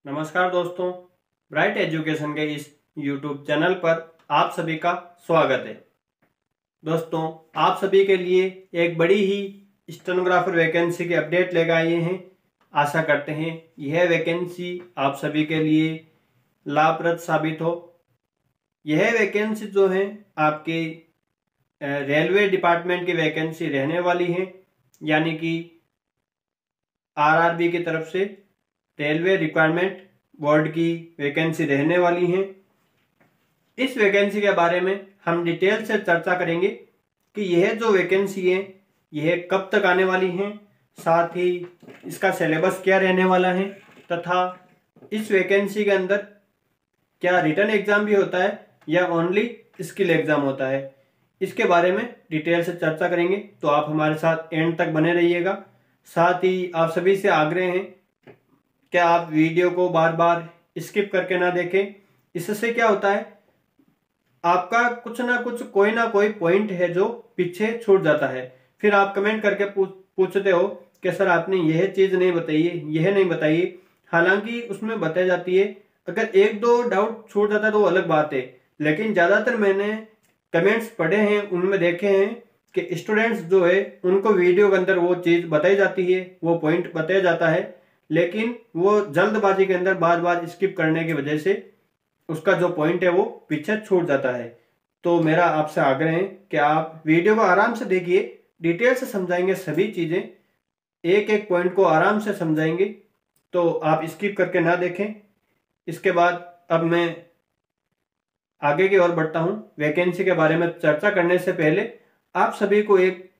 नमस्कार दोस्तों, bright education के इस यूट्यूब चैनल पर आप सभी का स्वागत है। दोस्तों, आप सभी के लिए एक बड़ी ही स्टेनोग्राफर वैकेंसी के अपडेट लेकर आए हैं। आशा करते हैं यह वैकेंसी आप सभी के लिए लाभप्रद साबित हो। यह वैकेंसी जो है आपके रेलवे डिपार्टमेंट की वैकेंसी रहने वाली है, यानी कि आरआरबी की तरफ से रेलवे रिक्वायरमेंट बोर्ड की वैकेंसी रहने वाली है। इस वैकेंसी के बारे में हम डिटेल से चर्चा करेंगे कि यह जो वैकेंसी है यह कब तक आने वाली है, साथ ही इसका सिलेबस क्या रहने वाला है तथा इस वैकेंसी के अंदर क्या रिटन एग्जाम भी होता है या ओनली स्किल एग्जाम होता है। इसके बारे में डिटेल से चर्चा करेंगे, तो आप हमारे साथ एंड तक बने रहिएगा। साथ ही आप सभी से आग्रह है कि आप वीडियो को बार बार स्किप करके ना देखें। इससे क्या होता है, आपका कुछ ना कुछ कोई ना कोई पॉइंट है जो पीछे छूट जाता है। फिर आप कमेंट करके पूछते हो कि सर आपने यह चीज नहीं बताई, यह नहीं बताई। हालांकि उसमें बताई जाती है। अगर एक दो डाउट छूट जाता है तो वो अलग बात है, लेकिन ज्यादातर मैंने कमेंट्स पढ़े हैं, उनमें देखे हैं कि स्टूडेंट्स जो है उनको वीडियो के अंदर वो चीज बताई जाती है, वो पॉइंट बताया जाता है, लेकिन वो जल्दबाजी के अंदर बार बार स्किप करने की वजह से उसका जो पॉइंट है वो पीछे छूट जाता है। तो मेरा आपसे आग्रह है कि आप वीडियो को आराम से देखिए, डिटेल से समझाएंगे सभी चीजें, एक एक पॉइंट को आराम से समझाएंगे, तो आप स्किप करके ना देखें। इसके बाद अब मैं आगे की ओर बढ़ता हूं। वैकेंसी के बारे में चर्चा करने से पहले आप सभी को एक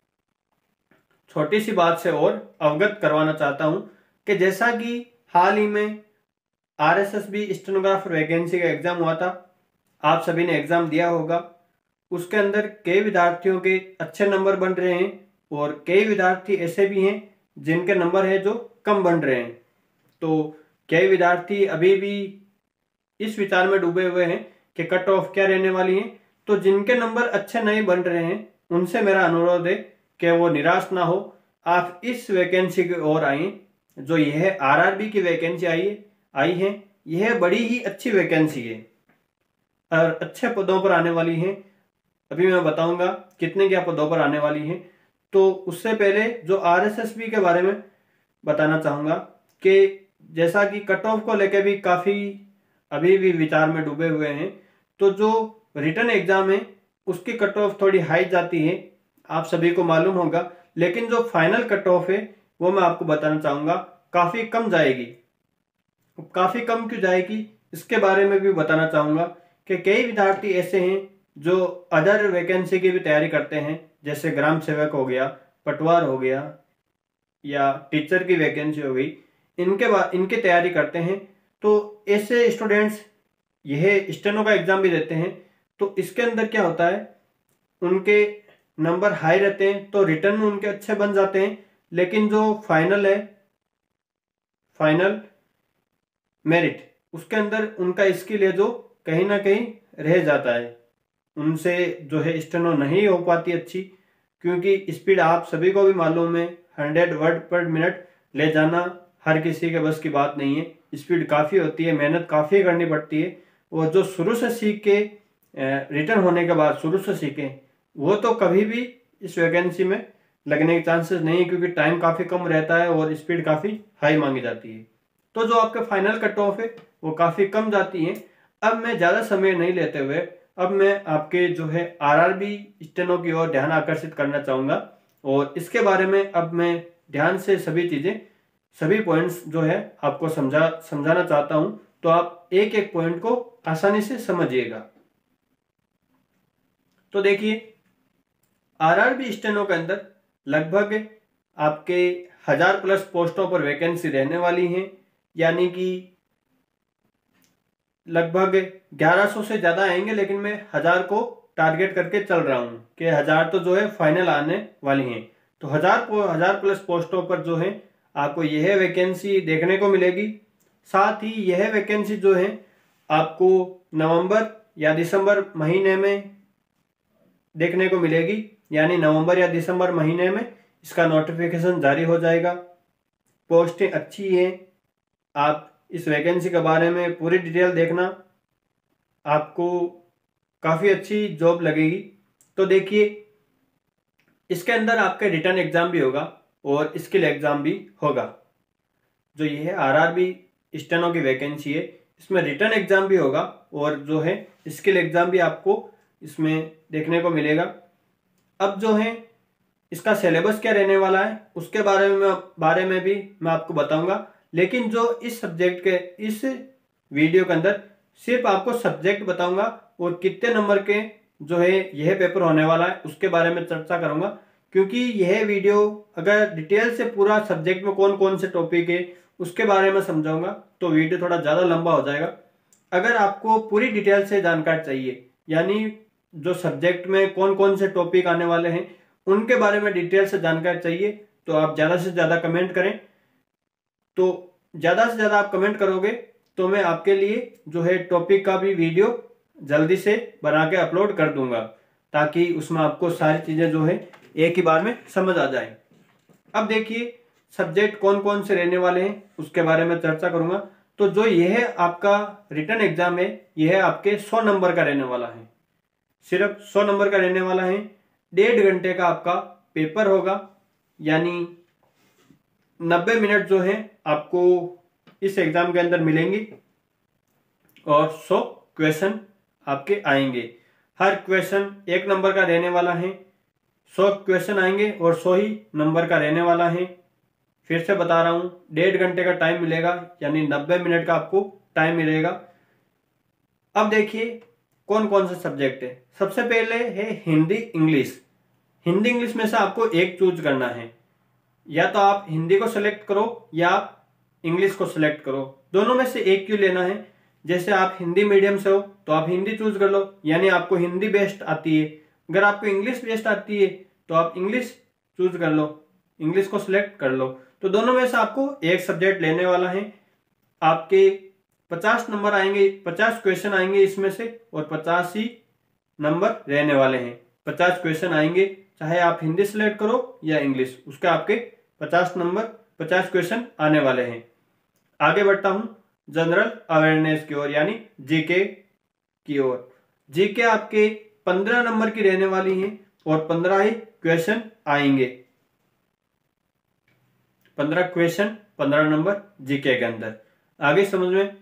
छोटी सी बात से और अवगत करवाना चाहता हूं कि जैसा कि हाल ही में आरएसएसबी स्टेनोग्राफर वैकेंसी का एग्जाम हुआ था, आप सभी ने एग्जाम दिया होगा। उसके अंदर कई विद्यार्थियों के अच्छे नंबर बन रहे हैं और कई विद्यार्थी ऐसे भी हैं जिनके नंबर है जो कम बन रहे हैं। तो कई विद्यार्थी अभी भी इस विचार में डूबे हुए हैं कि कट ऑफ क्या रहने वाली है। तो जिनके नंबर अच्छे नहीं बन रहे हैं उनसे मेरा अनुरोध है कि वो निराश ना हो, आप इस वैकेंसी की ओर आए। जो यह आरआरबी की वैकेंसी आई है, यह बड़ी ही अच्छी वैकेंसी है और अच्छे पदों पर आने वाली है। अभी मैं बताऊंगा कितने क्या पदों पर आने वाली है। तो उससे पहले जो आरएसएसबी के बारे में बताना चाहूंगा कि जैसा कि कट ऑफ को लेकर भी काफी अभी भी विचार में डूबे हुए हैं। तो जो रिटन एग्जाम है उसकी कट ऑफ थोड़ी हाई जाती है, आप सभी को मालूम होगा, लेकिन जो फाइनल कट ऑफ है वो मैं आपको बताना चाहूंगा काफी कम जाएगी। काफी कम क्यों जाएगी इसके बारे में भी बताना चाहूंगा कि कई विद्यार्थी ऐसे हैं जो अदर वैकेंसी की भी तैयारी करते हैं, जैसे ग्राम सेवक हो गया, पटवार हो गया या टीचर की वैकेंसी हो गई, इनकी तैयारी करते हैं। तो ऐसे स्टूडेंट्स यह स्टेनो का एग्जाम भी देते हैं। तो इसके अंदर क्या होता है, उनके नंबर हाई रहते हैं तो रिटर्न में उनके अच्छे बन जाते हैं, लेकिन जो फाइनल है, फाइनल मेरिट, उसके अंदर उनका स्किल है जो कहीं ना कहीं रह जाता है, उनसे जो है स्टेनो नहीं हो पाती अच्छी। क्योंकि स्पीड आप सभी को भी मालूम है, 100 वर्ड पर मिनट ले जाना हर किसी के बस की बात नहीं है। स्पीड काफ़ी होती है, मेहनत काफ़ी करनी पड़ती है। और जो शुरू से सीख के रिटर्न होने के बाद शुरू से सीखें वो तो कभी भी इस वैकेंसी में लगने के चांसेस नहीं है, क्योंकि टाइम काफ़ी कम रहता है और स्पीड काफ़ी हाई मांगी जाती है। तो जो आपके फाइनल कट ऑफ है वो काफ़ी कम जाती है। अब मैं ज़्यादा समय नहीं लेते हुए अब मैं आपके जो है आरआरबी स्टेनो की ओर ध्यान आकर्षित करना चाहूँगा, और इसके बारे में अब मैं ध्यान से सभी चीज़ें, सभी पॉइंट्स जो है आपको समझाना चाहता हूँ, तो आप एक एक पॉइंट को आसानी से समझिएगा। तो देखिए, आरआरबी स्टेनो के अंदर लगभग आपके 1000+ पोस्टों पर वैकेंसी रहने वाली है, यानी कि लगभग 1100 से ज्यादा आएंगे, लेकिन मैं 1000 को टारगेट करके चल रहा हूं कि 1000 तो जो है फाइनल आने वाली हैं। तो 1000+ पोस्टों पर जो है आपको यह वैकेंसी देखने को मिलेगी। साथ ही यह वैकेंसी जो है आपको नवंबर या दिसंबर महीने में देखने को मिलेगी, यानी नवंबर या दिसंबर महीने में इसका नोटिफिकेशन जारी हो जाएगा। पोस्टें अच्छी हैं, आप इस वैकेंसी के बारे में पूरी डिटेल देखना, आपको काफ़ी अच्छी जॉब लगेगी। तो देखिए, इसके अंदर आपका रिटन एग्ज़ाम भी होगा और स्किल एग्ज़ाम भी होगा। जो ये है आरआरबी स्टेनो की वैकेंसी है, इसमें रिटन एग्ज़ाम भी होगा और जो है स्किल एग्ज़ाम भी आपको इसमें देखने को मिलेगा। अब जो है इसका सिलेबस क्या रहने वाला है उसके बारे में भी मैं आपको बताऊंगा। लेकिन जो इस सब्जेक्ट के इस वीडियो के अंदर सिर्फ आपको सब्जेक्ट बताऊंगा और कितने नंबर के जो है यह पेपर होने वाला है उसके बारे में चर्चा करूंगा। क्योंकि यह वीडियो अगर डिटेल से पूरा सब्जेक्ट में कौन कौन से टॉपिक है उसके बारे में समझाऊंगा तो वीडियो थोड़ा ज़्यादा लंबा हो जाएगा। अगर आपको पूरी डिटेल से जानकारी चाहिए, यानी जो सब्जेक्ट में कौन कौन से टॉपिक आने वाले हैं उनके बारे में डिटेल से जानकारी चाहिए, तो आप ज़्यादा से ज़्यादा कमेंट करें। तो ज़्यादा से ज़्यादा आप कमेंट करोगे तो मैं आपके लिए जो है टॉपिक का भी वीडियो जल्दी से बना के अपलोड कर दूंगा, ताकि उसमें आपको सारी चीज़ें जो है एक ही बार में समझ आ जाए। अब देखिए, सब्जेक्ट कौन कौन से रहने वाले हैं उसके बारे में चर्चा करूंगा। तो जो यह आपका रिटन एग्जाम है यह आपके 100 नंबर का रहने वाला है, सिर्फ 100 नंबर का रहने वाला है। 1.5 घंटे का आपका पेपर होगा, यानी 90 मिनट जो है आपको इस एग्जाम के अंदर मिलेंगी और 100 क्वेश्चन आपके आएंगे। हर क्वेश्चन 1 नंबर का रहने वाला है। 100 क्वेश्चन आएंगे और 100 ही नंबर का रहने वाला है। फिर से बता रहा हूं, 1.5 घंटे का टाइम मिलेगा, यानी 90 मिनट का आपको टाइम मिलेगा। अब देखिए कौन कौन से सब्जेक्ट है। सबसे पहले है हिंदी इंग्लिश। हिंदी इंग्लिश में से आपको एक चूज करना है, या तो आप हिंदी को सिलेक्ट करो या आप इंग्लिश को सिलेक्ट करो, दोनों में से एक क्यों लेना है। जैसे आप हिंदी मीडियम से हो तो आप हिंदी चूज कर लो, यानी आपको हिंदी बेस्ट आती है। अगर आपको इंग्लिश बेस्ट आती है तो आप इंग्लिश चूज कर लो, इंग्लिश को सिलेक्ट कर लो। तो दोनों में से आपको एक सब्जेक्ट लेने वाला है। आपके 50 नंबर आएंगे, 50 क्वेश्चन आएंगे इसमें से, और 50 ही नंबर रहने वाले हैं। 50 क्वेश्चन आएंगे, चाहे आप हिंदी सिलेक्ट करो या इंग्लिश, उसके आपके 50 नंबर 50 क्वेश्चन आने वाले हैं। आगे बढ़ता हूं जनरल अवेयरनेस की ओर, यानी जीके की ओर। जीके आपके 15 नंबर की रहने वाली है और 15 ही क्वेश्चन आएंगे। 15 क्वेश्चन 15 नंबर जीके के अंदर। आगे समझ में,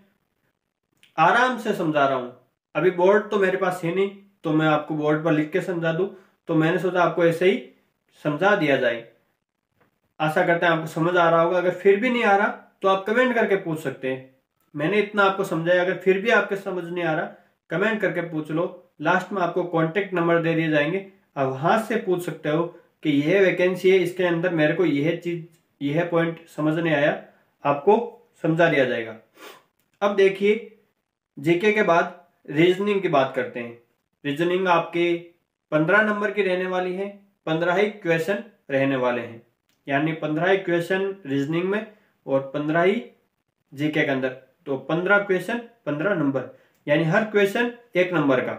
आराम से समझा रहा हूं। अभी बोर्ड तो मेरे पास है नहीं तो मैं आपको बोर्ड पर लिख के समझा दूं, तो मैंने सोचा आपको ऐसे ही समझा दिया जाए। आशा करते हैं आपको समझ आ रहा होगा। अगर फिर भी नहीं आ रहा तो आप कमेंट करके पूछ सकते हैं। मैंने इतना आपको समझाया, अगर फिर भी आपके समझ नहीं आ रहा कमेंट करके पूछ लो। लास्ट में आपको कॉन्टेक्ट नंबर दे दिए जाएंगे, आप वहां से पूछ सकते हो कि यह वैकेंसी है, इसके अंदर मेरे को यह चीज यह पॉइंट समझ नहीं आया, आपको समझा दिया जाएगा। अब देखिए, जीके के बाद रीजनिंग की बात करते हैं। रीजनिंग आपके 15 नंबर की रहने वाली है, 15 ही क्वेश्चन रहने वाले हैं, यानी 15 ही क्वेश्चन रीजनिंग में और 15 ही जीके के अंदर। तो 15 क्वेश्चन 15 नंबर, यानी हर क्वेश्चन 1 नंबर का।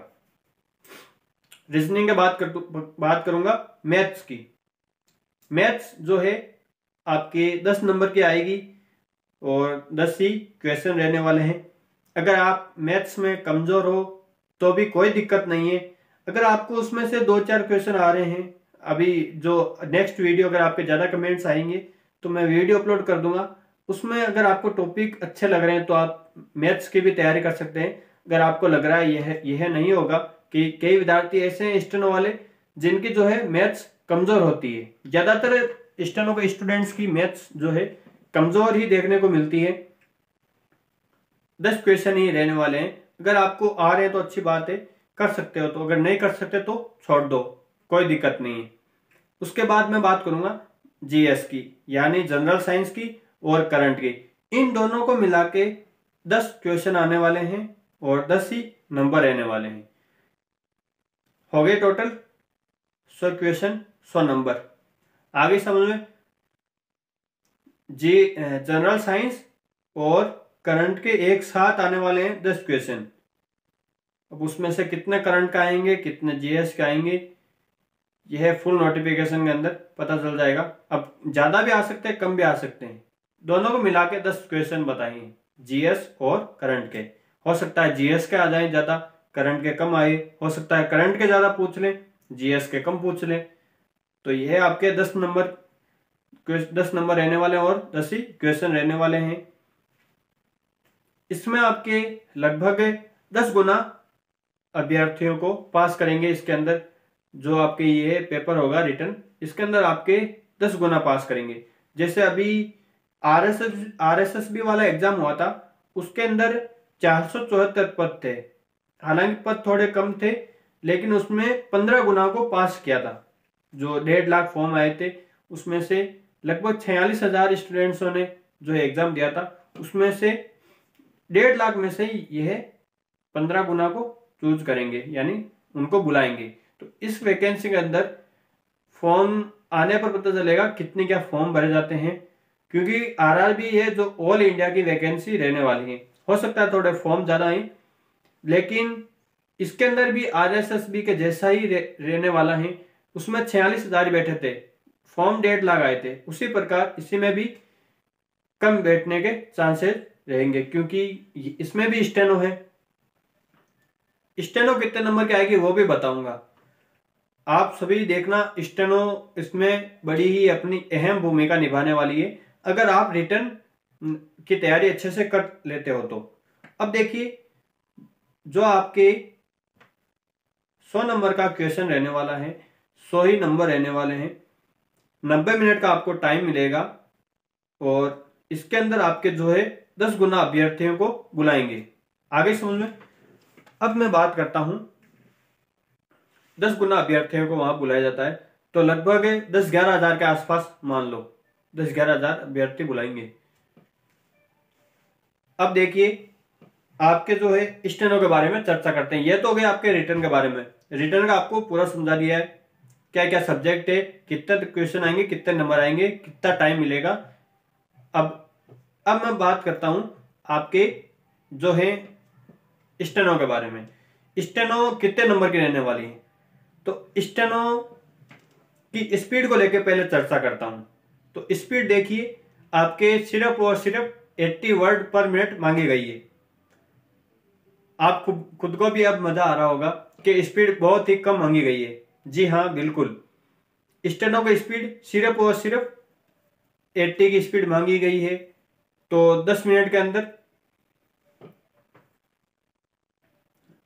रीजनिंग के बात करूंगा मैथ्स की। मैथ्स जो है आपके 10 नंबर की आएगी और 10 ही क्वेश्चन रहने वाले हैं। अगर आप मैथ्स में कमजोर हो तो भी कोई दिक्कत नहीं है। अगर आपको उसमें से 2-4 क्वेश्चन आ रहे हैं, अभी जो नेक्स्ट वीडियो अगर आपके ज़्यादा कमेंट्स आएंगे तो मैं वीडियो अपलोड कर दूंगा, उसमें अगर आपको टॉपिक अच्छे लग रहे हैं तो आप मैथ्स की भी तैयारी कर सकते हैं। अगर आपको लग रहा है यह नहीं होगा, कि कई विद्यार्थी ऐसे हैं स्टेनो वाले जिनकी जो है मैथ्स कमजोर होती है। ज़्यादातर स्टेनो के स्टूडेंट्स की मैथ्स जो है कमजोर ही देखने को मिलती है। 10 क्वेश्चन ही रहने वाले हैं। अगर आपको आ रहे हैं तो अच्छी बात है, कर सकते हो, तो अगर नहीं कर सकते तो छोड़ दो, कोई दिक्कत नहीं है। उसके बाद मैं बात करूंगा जीएस की, यानी जनरल साइंस की और करंट की। इन दोनों को मिला के 10 क्वेश्चन आने वाले हैं और 10 ही नंबर रहने वाले हैं। हो गए टोटल 100 क्वेश्चन 100 नंबर। आगे समझ में, जनरल साइंस और करंट के एक साथ आने वाले हैं 10 क्वेश्चन। अब उसमें से कितने करंट का आएंगे, कितने जीएस के आएंगे, यह फुल नोटिफिकेशन के अंदर पता चल जाएगा। अब ज्यादा भी आ सकते हैं, कम भी आ सकते हैं, दोनों को मिला के 10 क्वेश्चन बताएंगे। जीएस और करंट के। हो सकता है जीएस के आ जाए ज्यादा, करंट के कम आए, हो सकता है करंट के ज्यादा पूछ लें, जीएस के कम पूछ लें। तो यह आपके 10 नंबर रहने वाले और 10 ही क्वेश्चन रहने वाले हैं। इसमें आपके लगभग 10 गुना अभ्यर्थियों को पास करेंगे। इसके अंदर जो आपके ये पेपर होगा रिटर्न, इसके अंदर आपके 10 गुना पास करेंगे। जैसे अभी आरएसएसबी वाला एग्जाम हुआ था, उसके अंदर 474 पद थे। हालांकि पद थोड़े कम थे, लेकिन उसमें 15 गुना को पास किया था। जो 1.5 लाख फॉर्म आए थे, उसमें से लगभग 46,000 स्टूडेंट्सों ने जो एग्जाम दिया था, उसमें से 1.5 लाख में से यह 15 गुना को चूज करेंगे, यानी उनको बुलाएंगे। तो इस वैकेंसी के अंदर फॉर्म आने पर पता चलेगा कितने क्या फॉर्म भरे जाते हैं, क्योंकि आरआरबी है जो ऑल इंडिया की वैकेंसी रहने वाली है। हो सकता है थोड़े फॉर्म ज्यादा आए, लेकिन इसके अंदर भी आरएसएसबी के जैसा ही रहने वाला है। उसमें 46,000 बैठे थे, फॉर्म 1.5 लाख आए थे। उसी प्रकार इसी में भी कम बैठने के चांसेस रहेंगे, क्योंकि इसमें भी स्टेनो है। स्टेनो कितने नंबर की आएगी वो भी बताऊंगा, आप सभी देखना। स्टेनो इसमें बड़ी ही अपनी अहम भूमिका निभाने वाली है, अगर आप रिटर्न की तैयारी अच्छे से कर लेते हो तो। अब देखिए, जो आपके 100 नंबर का क्वेश्चन रहने वाला है, 100 ही नंबर रहने वाले हैं, 90 मिनट का आपको टाइम मिलेगा, और इसके अंदर आपके जो है 10 गुना अभ्यर्थियों को बुलाएंगे। आगे समझ में। अब मैं बात करता हूं, 10 गुना अभ्यर्थियों को वहां बुलाया जाता है, तो लगभग 10-11 हजार के आसपास मान लो 10-11 हजार अभ्यर्थी बुलाएंगे। अब देखिए, आपके जो है स्टेनो के बारे में चर्चा करते हैं। ये तो हो गया आपके रिटर्न के बारे में। रिटर्न का आपको पूरा समझा दिया है, क्या क्या सब्जेक्ट है, कितने क्वेश्चन आएंगे, कितने नंबर आएंगे, कितना टाइम मिलेगा। अब मैं बात करता हूं आपके जो है स्टेनो के बारे में। स्टेनो कितने नंबर की रहने वाली है, तो स्टेनो की स्पीड को लेकर पहले चर्चा करता हूं। तो स्पीड देखिए, आपके सिर्फ और सिर्फ 80 वर्ड पर मिनट मांगी गई है। आप खुद को भी अब मजा आ रहा होगा कि स्पीड बहुत ही कम मांगी गई है। जी हाँ, बिल्कुल। स्टेनो की स्पीड सिर्फ और सिर्फ 80 की स्पीड मांगी गई है। तो 10 मिनट के अंदर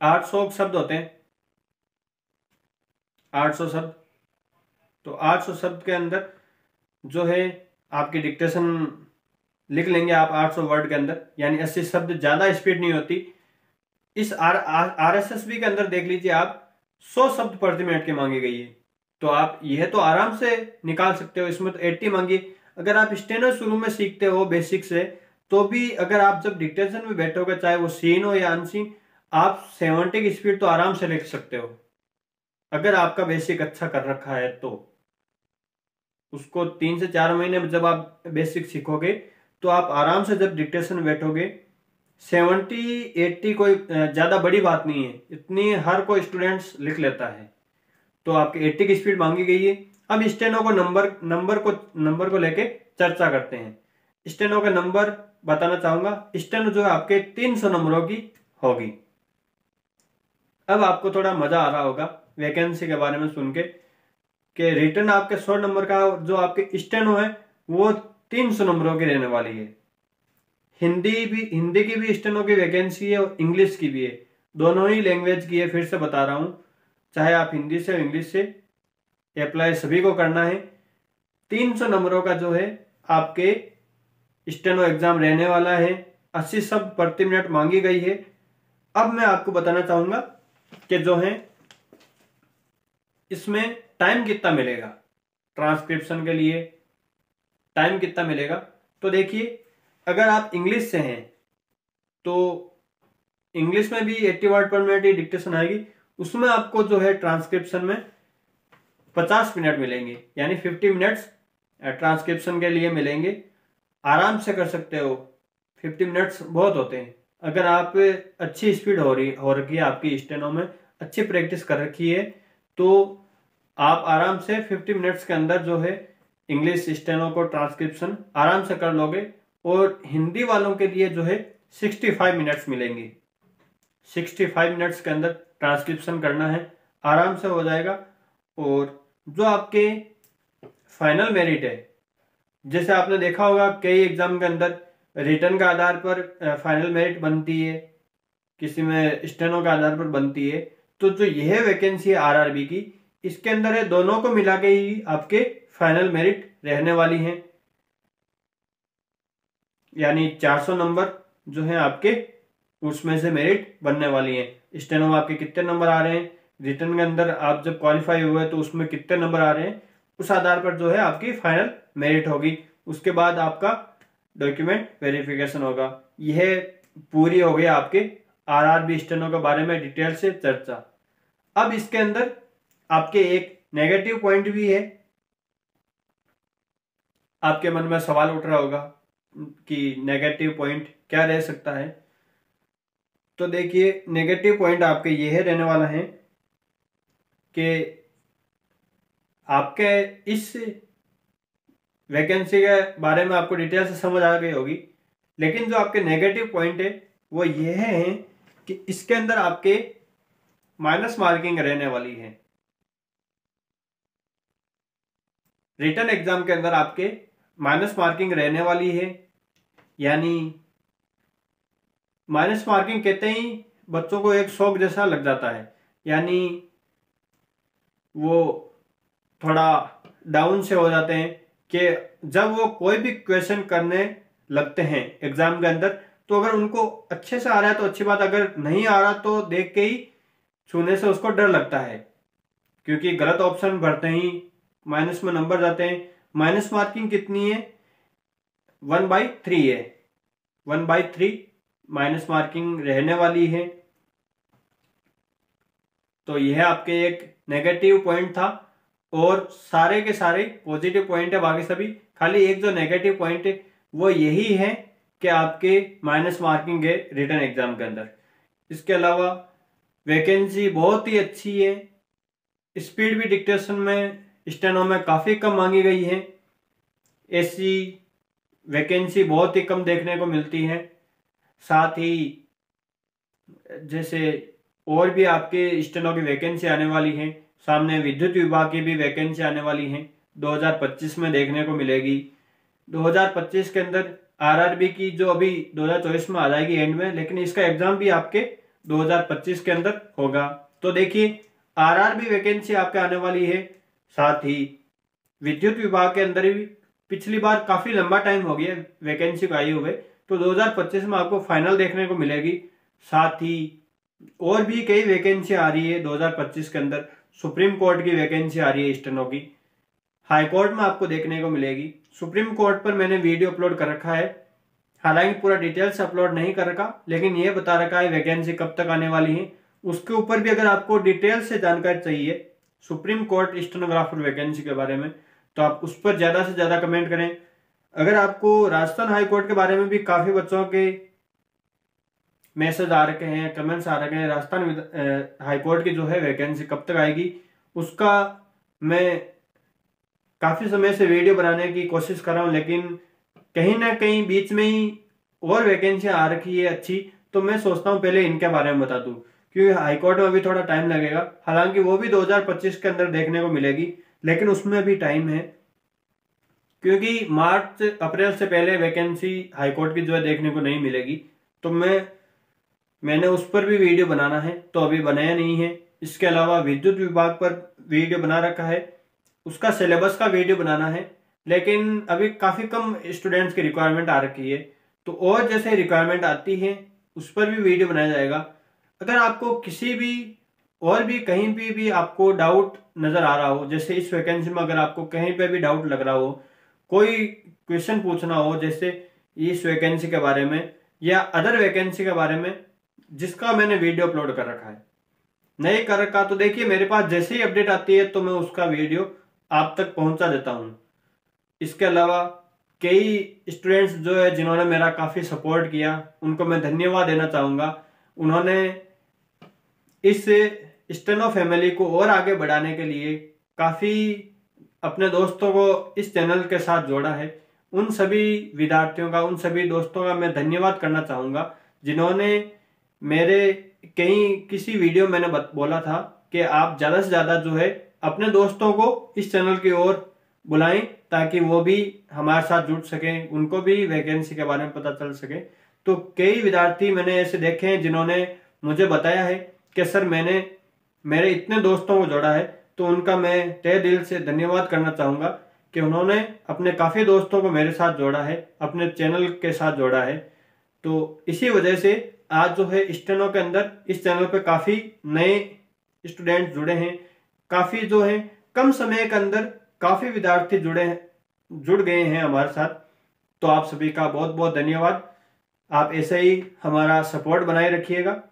800 शब्द होते हैं, 800 शब्द। तो 800 शब्द के अंदर जो है आपकी डिक्टेशन लिख लेंगे आप 800 वर्ड के अंदर, यानी 80 शब्द। ज्यादा स्पीड नहीं होती। इस आरएसएसबी के अंदर देख लीजिए आप, 100 शब्द प्रति मिनट की मांगी गई है। तो आप यह तो आराम से निकाल सकते हो। इसमें तो 80 मांगी। अगर आप स्टेनो शुरू में सीखते हो बेसिक से, तो भी अगर आप जब डिक्टेशन में बैठोगे, चाहे वो सीन हो या अनसीन, आप 70 की स्पीड तो आराम से लिख सकते हो। अगर आपका बेसिक अच्छा कर रखा है तो उसको 3 से 4 महीने में जब आप बेसिक सीखोगे, तो आप आराम से जब डिक्टेशन में बैठोगे, 70-80 कोई ज्यादा बड़ी बात नहीं है, इतनी हर कोई स्टूडेंट्स लिख लेता है। तो आपकी 80 की स्पीड मांगी गई है। अब स्टेनो को नंबर को लेके चर्चा करते हैं। स्टेनो का नंबर बताना चाहूंगा। स्टेनो जो है आपके 300 नंबरों की होगी। अब आपको थोड़ा मजा आ रहा होगा वैकेंसी के बारे में सुन के, कि रिटर्न आपके 100 नंबर का, जो आपके स्टेनो है वो 300 नंबरों की रहने वाली है। हिंदी की भी स्टेनो की वैकेंसी है और इंग्लिश की भी है, दोनों ही लैंग्वेज की है। फिर से बता रहा हूं, चाहे आप हिंदी से और इंग्लिश से, अप्लाई सभी को करना है। 300 नंबरों का जो है आपके स्टेनो एग्जाम रहने वाला है। 80 शब्द प्रति मिनट मांगी गई है। अब मैं आपको बताना चाहूंगा कि जो है इसमें टाइम कितना मिलेगा, ट्रांसक्रिप्शन के लिए टाइम कितना मिलेगा। तो देखिए, अगर आप इंग्लिश से हैं तो इंग्लिश में भी 80 वर्ड पर मिनट ही डिक्टेशन आएगी। उसमें आपको जो है ट्रांसक्रिप्शन में 50 मिनट मिलेंगे, यानी 50 मिनट्स ट्रांसक्रिप्शन के लिए मिलेंगे। आराम से कर सकते हो, 50 मिनट्स बहुत होते हैं। अगर आप अच्छी स्पीड हो रखी है आपकी स्टेनो में, अच्छी प्रैक्टिस कर रखी है, तो आप आराम से 50 मिनट्स के अंदर जो है इंग्लिश स्टेनो को ट्रांसक्रिप्शन आराम से कर लोगे। और हिंदी वालों के लिए जो है 65 मिनट्स मिलेंगे। 65 मिनट्स के अंदर ट्रांसक्रिप्शन करना है, आराम से हो जाएगा। और जो आपके फाइनल मेरिट है, जैसे आपने देखा होगा कई एग्जाम के अंदर रिटर्न के आधार पर फाइनल मेरिट बनती है, किसी में स्टेनो के आधार पर बनती है। तो जो यह वैकेंसी है आरआरबी की, इसके अंदर है दोनों को मिला के ही आपके फाइनल मेरिट रहने वाली हैं। यानी 400 नंबर जो है आपके उसमें से मेरिट बनने वाली है। स्टेनो में आपके कितने नंबर आ रहे हैं, रिटर्न के अंदर आप जब क्वालिफाई हुए तो उसमें कितने नंबर आ रहे हैं, उस आधार पर जो है आपकी फाइनल मेरिट होगी। उसके बाद आपका डॉक्यूमेंट वेरिफिकेशन होगा। यह पूरी हो गई आपके आरआरबी स्टेनो के बारे में डिटेल से चर्चा। अब इसके अंदर आपके एक नेगेटिव पॉइंट भी है। आपके मन में सवाल उठ रहा होगा कि नेगेटिव पॉइंट क्या रह सकता है। तो देखिए, नेगेटिव पॉइंट आपके यह रहने वाला है कि आपके इस वैकेंसी के बारे में आपको डिटेल से समझ आ गई होगी, लेकिन जो आपके नेगेटिव पॉइंट है वो यह है कि इसके अंदर आपके माइनस मार्किंग रहने वाली है। रिटर्न एग्जाम के अंदर आपके माइनस मार्किंग रहने वाली है। यानी माइनस मार्किंग कहते ही बच्चों को एक शौक जैसा लग जाता है, यानी वो थोड़ा डाउन से हो जाते हैं कि जब वो कोई भी क्वेश्चन करने लगते हैं एग्जाम के अंदर, तो अगर उनको अच्छे से आ रहा है तो अच्छी बात, अगर नहीं आ रहा तो देख के ही छूने से उसको डर लगता है, क्योंकि गलत ऑप्शन भरते ही माइनस में नंबर जाते हैं। माइनस मार्किंग कितनी है? 1/3 है। 1/3 माइनस मार्किंग रहने वाली है। तो यह आपके एक नेगेटिव पॉइंट था, और सारे के सारे पॉजिटिव पॉइंट है बाकी सभी। खाली एक जो नेगेटिव पॉइंट है वो यही है कि आपके माइनस मार्किंग है रिटन एग्जाम के अंदर। इसके अलावा वैकेंसी बहुत ही अच्छी है। स्पीड भी डिक्टेशन में स्टेनो में काफ़ी कम मांगी गई है। ऐसी वैकेंसी बहुत ही कम देखने को मिलती है। साथ ही जैसे और भी आपके स्टेनो की वैकेंसी आने वाली है, सामने विद्युत विभाग की भी वैकेंसी आने वाली है, 2025 में देखने को मिलेगी। 2025 के अंदर आरआरबी की जो अभी 2024 में आ जाएगी एंड में, लेकिन इसका एग्जाम भी आपके 2025 के अंदर होगा। तो देखिए, आरआरबी वैकेंसी आपके आने वाली है। साथ ही विद्युत विभाग के अंदर भी पिछली बार काफी लंबा टाइम हो गया वैकेंसी को आई हुए, तो 2025 में आपको फाइनल देखने को मिलेगी। साथ ही और भी कई वैकेंसी आ रही है 2025 के अंदर। सुप्रीम कोर्ट की वैकेंसी आ रही है स्टेनो की, हाई कोर्ट में आपको देखने को मिलेगी। सुप्रीम कोर्ट पर मैंने वीडियो अपलोड कर रखा है, हालांकि पूरा डिटेल से अपलोड नहीं कर रखा, लेकिन ये बता रखा है वैकेंसी कब तक आने वाली है। उसके ऊपर भी अगर आपको डिटेल से जानकारी चाहिए सुप्रीम कोर्ट स्टेनोग्राफर वैकेंसी के बारे में, तो आप उस पर ज्यादा से ज्यादा कमेंट करें। अगर आपको राजस्थान हाई कोर्ट के बारे में भी काफी बच्चों के मैसेज आ रखे हैं, कमेंट्स आ रखे हैं, राजस्थान हाई कोर्ट की जो है वैकेंसी कब तक आएगी, उसका मैं काफी समय से वीडियो बनाने की कोशिश कर रहा हूं, लेकिन कहीं ना कहीं बीच में ही और वैकेंसी आ रखी है अच्छी, तो मैं सोचता हूं पहले इनके बारे में बता दूं, क्योंकि हाईकोर्ट में भी थोड़ा टाइम लगेगा। हालांकि वो भी 2025 के अंदर देखने को मिलेगी, लेकिन उसमें भी टाइम है, क्योंकि मार्च अप्रैल से पहले वैकेंसी हाईकोर्ट की जो है देखने को नहीं मिलेगी। तो मैंने उस पर भी वीडियो बनाना है, तो अभी बनाया नहीं है। इसके अलावा विद्युत विभाग पर वीडियो बना रखा है, उसका सिलेबस का वीडियो बनाना है, लेकिन अभी काफी कम स्टूडेंट्स की रिक्वायरमेंट आ रखी है। तो और जैसे रिक्वायरमेंट आती है उस पर भी वीडियो बनाया जाएगा। अगर आपको किसी भी और भी कहीं भी आपको डाउट नजर आ रहा हो, जैसे इस वैकेंसी में अगर आपको कहीं पे भी डाउट लग रहा हो, कोई क्वेश्चन पूछना हो जैसे इस वैकेंसी के बारे में या अदर वैकेंसी के बारे में, जिसका मैंने वीडियो अपलोड कर रखा है, नहीं कर रखा, तो देखिए मेरे पास जैसे ही अपडेट आती है तो मैं उसका वीडियो आप तक पहुंचा देता हूं। इसके अलावा कई स्टूडेंट्स जो है जिन्होंने मेरा काफी सपोर्ट किया, उनको मैं धन्यवाद देना चाहूंगा। उन्होंने इस स्टेनो फैमिली को और आगे बढ़ाने के लिए काफी अपने दोस्तों को इस चैनल के साथ जोड़ा है। उन सभी विद्यार्थियों का, उन सभी दोस्तों का मैं धन्यवाद करना चाहूंगा जिन्होंने मेरे किसी वीडियो मैंने बोला था कि आप ज़्यादा से ज़्यादा जो है अपने दोस्तों को इस चैनल की ओर बुलाएं ताकि वो भी हमारे साथ जुड़ सकें, उनको भी वैकेंसी के बारे में पता चल सके। तो कई विद्यार्थी मैंने ऐसे देखे हैं जिन्होंने मुझे बताया है कि सर मैंने मेरे इतने दोस्तों को जोड़ा है, तो उनका मैं तहे दिल से धन्यवाद करना चाहूँगा कि उन्होंने अपने काफ़ी दोस्तों को मेरे साथ जोड़ा है, अपने चैनल के साथ जोड़ा है। तो इसी वजह से आज जो है स्टेनो के अंदर इस चैनल पे काफ़ी नए स्टूडेंट जुड़े हैं, काफ़ी जो है कम समय के अंदर काफ़ी विद्यार्थी जुड़ गए हैं हमारे साथ। तो आप सभी का बहुत बहुत धन्यवाद। आप ऐसे ही हमारा सपोर्ट बनाए रखिएगा।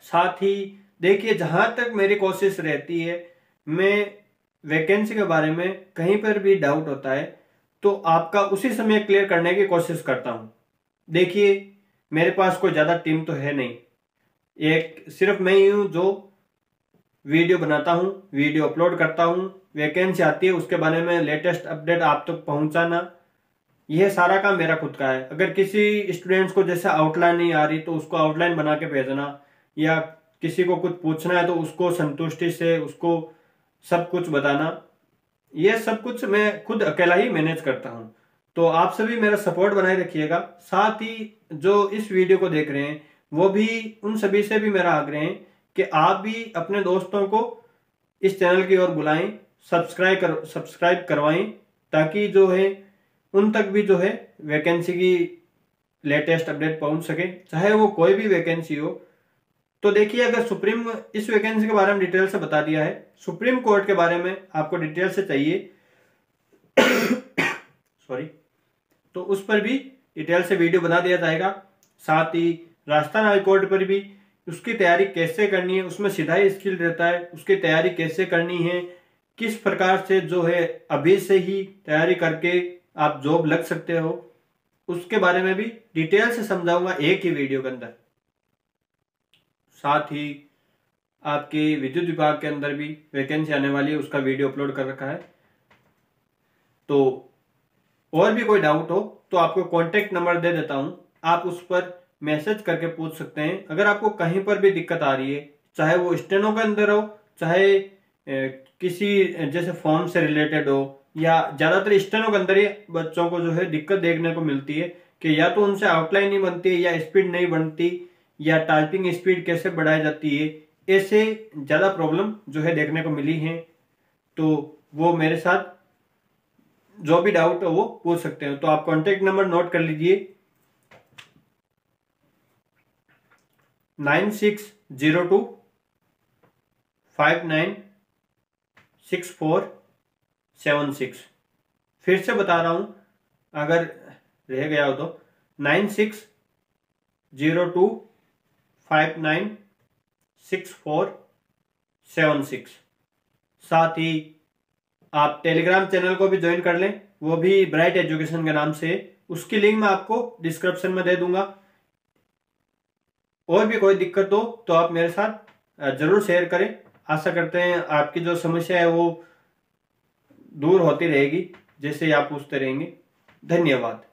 साथ ही देखिए, जहां तक मेरी कोशिश रहती है, मैं वैकेंसी के बारे में कहीं पर भी डाउट होता है तो आपका उसी समय क्लियर करने की कोशिश करता हूं। देखिए, मेरे पास कोई ज़्यादा टीम तो है नहीं, एक सिर्फ मैं ही हूं जो वीडियो बनाता हूं, वीडियो अपलोड करता हूं, वैकेंसी आती है उसके बारे में लेटेस्ट अपडेट आप तक पहुंचाना, यह सारा काम मेरा खुद का है। अगर किसी स्टूडेंट्स को जैसे आउटलाइन नहीं आ रही तो उसको आउटलाइन बना के भेजना, या किसी को कुछ पूछना है तो उसको संतुष्टि से उसको सब कुछ बताना, यह सब कुछ मैं खुद अकेला ही मैनेज करता हूं। तो आप सभी मेरा सपोर्ट बनाए रखिएगा। साथ ही जो इस वीडियो को देख रहे हैं वो भी, उन सभी से भी मेरा आग्रह है कि आप भी अपने दोस्तों को इस चैनल की ओर बुलाएं, सब्सक्राइब करवाएं, ताकि जो है उन तक भी जो है वैकेंसी की लेटेस्ट अपडेट पहुंच सके, चाहे वो कोई भी वैकेंसी हो। तो देखिए, अगर इस वैकेंसी के बारे में डिटेल से बता दिया है, सुप्रीम कोर्ट के बारे में आपको डिटेल से चाहिए सॉरी, तो उस पर भी डिटेल से वीडियो बना दिया जाएगा। साथ ही राजस्थान हाई कोर्ट पर भी उसकी तैयारी कैसे करनी है, उसमें सीधा ही स्किल रहता है, उसकी तैयारी कैसे करनी है, किस प्रकार से जो है अभी से ही तैयारी करके आप जॉब लग सकते हो, उसके बारे में भी डिटेल से समझाऊंगा एक ही वीडियो के अंदर। साथ ही आपके विद्युत विभाग के अंदर भी वैकेंसी आने वाली है, उसका वीडियो अपलोड कर रखा है। तो और भी कोई डाउट हो तो आपको कॉन्टेक्ट नंबर दे देता हूं, आप उस पर मैसेज करके पूछ सकते हैं। अगर आपको कहीं पर भी दिक्कत आ रही है, चाहे वो स्टेनो के अंदर हो, चाहे किसी जैसे फॉर्म से रिलेटेड हो, या ज्यादातर स्टेनो के अंदर ही बच्चों को जो है दिक्कत देखने को मिलती है कि या तो उनसे आउटलाइन नहीं बनती है, या स्पीड नहीं बनती, या टाइपिंग स्पीड कैसे बढ़ाई जाती है, ऐसे ज्यादा प्रॉब्लम जो है देखने को मिली है। तो वो मेरे साथ जो भी डाउट हो वो पूछ सकते हैं। तो आप कॉन्टेक्ट नंबर नोट कर लीजिए, 9602596476। फिर से बता रहा हूं, अगर रह गया हो तो 9602596476। साथ ही आप टेलीग्राम चैनल को भी ज्वाइन कर लें, वो भी ब्राइट एजुकेशन के नाम से, उसकी लिंक मैं आपको डिस्क्रिप्शन में दे दूंगा। और भी कोई दिक्कत हो तो आप मेरे साथ जरूर शेयर करें। आशा करते हैं आपकी जो समस्या है वो दूर होती रहेगी जैसे आप पूछते रहेंगे। धन्यवाद।